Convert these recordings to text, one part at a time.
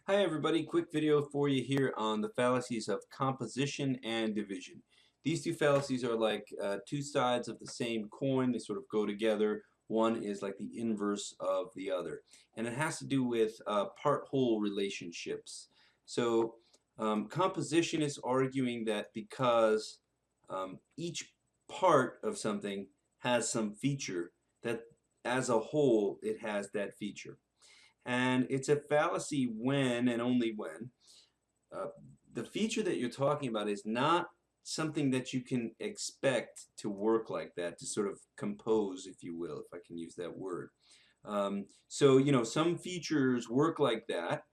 Hi everybody, quick video for you here on the fallacies of composition and division. These two fallacies are like two sides of the same coin. They sort of go together. One is like the inverse of the other. And it has to do with part-whole relationships. So composition is arguing that because each part of something has some feature, that as a whole it has that feature. And it's a fallacy when and only when uh, the feature that you're talking about is not something that you can expect to work like that, to sort of compose, if you will, if I can use that word. So, some features work like that.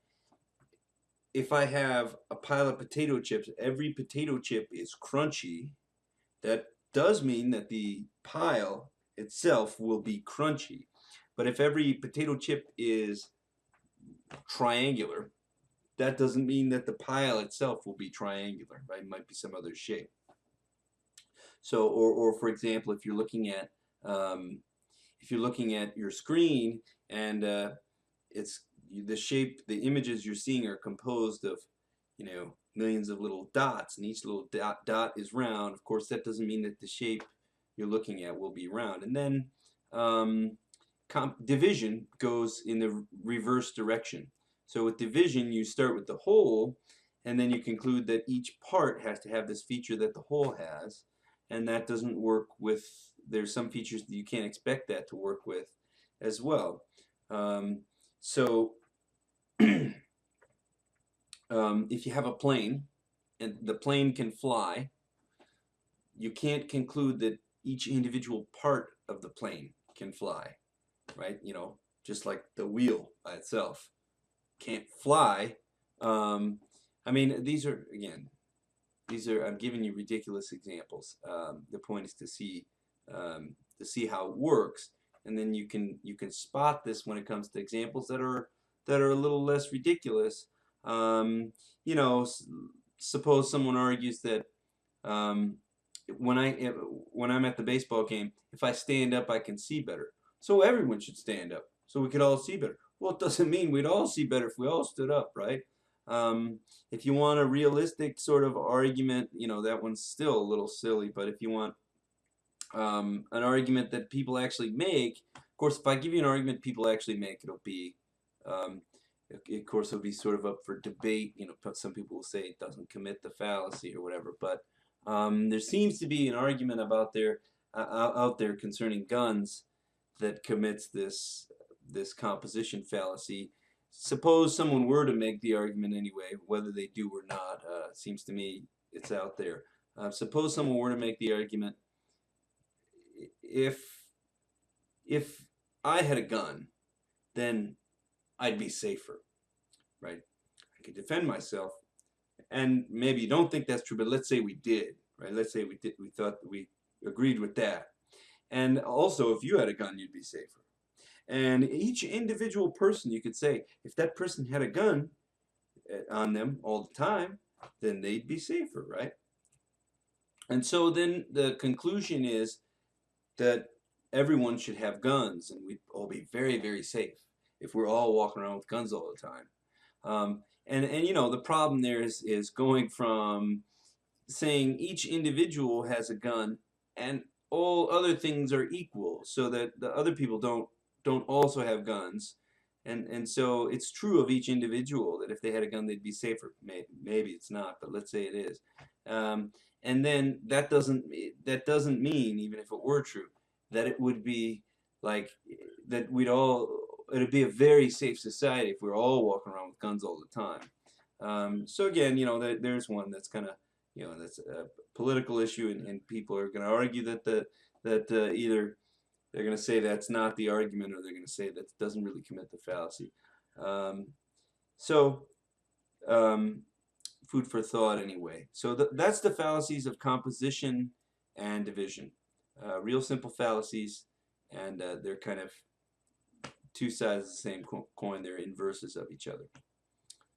If I have a pile of potato chips, every potato chip is crunchy. That does mean that the pile itself will be crunchy. But if every potato chip is triangular, that doesn't mean that the pile itself will be triangular, right? It might be some other shape. So, or for example, if you're looking at your screen and it's the shape, the images you're seeing are composed of, millions of little dots, and each little dot is round. Of course, that doesn't mean that the shape you're looking at will be round. And then um, division goes in the reverse direction. So with division, you start with the whole, and then you conclude that each part has to have this feature that the whole has, and that doesn't work with, there's some features that you can't expect that to work with as well. So if you have a plane, and the plane can fly, you can't conclude that each individual part of the plane can fly, right? Just like the wheel by itself can't fly. I mean, I'm giving you ridiculous examples. The point is to see how it works, and then you can spot this when it comes to examples that are a little less ridiculous. Um, you know, suppose someone argues that um, when I when I'm at the baseball game, if I stand up, I can see better. So everyone should stand up, so we could all see better. Well, it doesn't mean we'd all see better if we all stood up, right? Um, if you want a realistic sort of argument, that one's still a little silly. But if you want an argument that people actually make, of course, if I give you an argument people actually make, it'll be, um, of course, it'll be sort of up for debate. Some people will say it doesn't commit the fallacy or whatever, but there seems to be an argument out there concerning guns that commits this composition fallacy. Suppose someone were to make the argument anyway, whether they do or not, seems to me it's out there. Suppose someone were to make the argument, if if I had a gun, then I'd be safer, right? I could defend myself, and maybe you don't think that's true, but let's say we did, right? Let's say we did, we thought we agreed with that, and also if you had a gun, you'd be safer. And each individual person, you could say, if that person had a gun on them all the time, then they'd be safer, right? And so then the conclusion is that everyone should have guns, and we'd all be very, very safe if we're all walking around with guns all the time. And the problem there is going from saying each individual has a gun and all other things are equal, so that the other people don't also have guns. And so it's true of each individual that if they had a gun they'd be safer. Maybe it's not, but let's say it is. Um, and then that doesn't mean, even if it were true, that it would be like that it'd be a very safe society if we were all walking around with guns all the time. So again, there's one that's kind of, that's a political issue, and people are going to argue that either they're going to say that's not the argument, or they're going to say that doesn't really commit the fallacy. Um, so um, food for thought anyway. So that's the fallacies of composition and division. Real simple fallacies, and they're kind of two sides of the same coin. They're inverses of each other.